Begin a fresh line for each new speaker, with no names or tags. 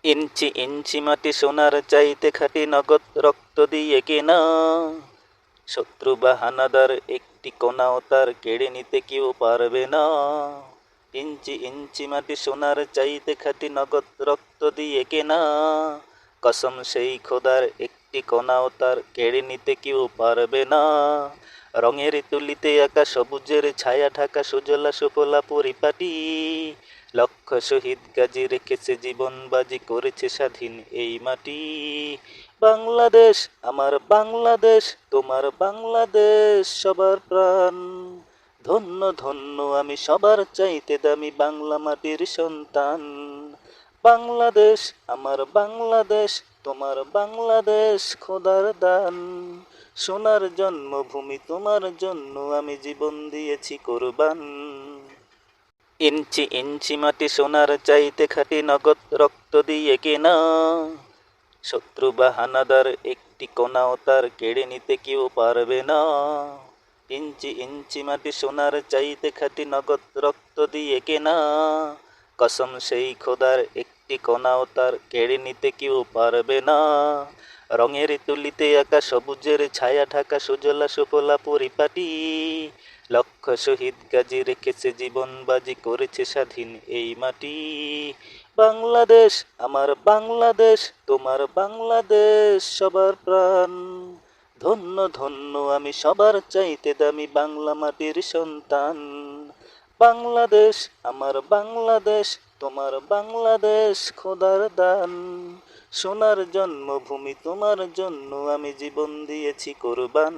ইঞ্চি ইঞ্চি মাটি সোনার চাইতে খাঁটি নগদ রক্ত দিয়ে কেনা। শত্রু বা হানাদার একটি কোনাও তার কেড়ে নিতে কেউ পারবে না। ইঞ্চি ইঞ্চি মাটি সোনার চাইতে খাঁটি নগদ রক্ত দিয়ে কেনা। কসম সেই খোদার একটি কোনাও তার কেড়ে নিতে কেউ পারবে না। রঙের তুলিতে আঁকা সবুজের ছায়া ঢাকা সুজলা সুফলা পরিপাটি। লক্ষ শহীদ গাজী রেখেছে জীবন বাজি করেছে স্বাধীন এই মাটি। বাংলাদেশ আমার বাংলাদেশ, তোমার বাংলাদেশ সবার প্রাণ। ধন্য ধন্য আমি সবার চাইতে দামি বাংলা মাটির সন্তান। বাংলাদেশ আমার বাংলাদেশ, তোমার বাংলাদেশ খোদার দান। সোনার জন্মভূমি তোমার জন্য আমি জীবন দিয়েছি কোরবান। ইঞ্চি ইঞ্চি মাটি সোনার চাইতে খাঁটি নগদ রক্ত দিয়ে কেনা। শত্রু বা হানাদার একটি কোনাও তার কেড়ে নিতে কেউ পারবে না। ইঞ্চি ইঞ্চি মাটি সোনার চাইতে খাঁটি নগদ রক্ত দিয়ে কেনা। কসম সেই খোদার একটি কোনাও তার কেড়ে নিতে কেউ পারবে না। রঙের তুলিতে আঁকা সবুজের ছায়া ঢাকা সুজলা সুফলা পরিপাটি। লক্ষ শহীদ গাজী রেখেছে জীবন বাজি করেছে স্বাধীন এই মাটি। বাংলাদেশ আমার বাংলাদেশ, তোমার বাংলাদেশ সবার প্রাণ। ধন্য ধন্য আমি সবার চাইতে দামি বাংলা মাটির সন্তান। বাংলাদেশ আমার বাংলাদেশ, তোমার বাংলাদেশ খোদার দান। সোনার জন্মভূমি তোমার জন্য আমি জীবন দিয়েছি কোরবান।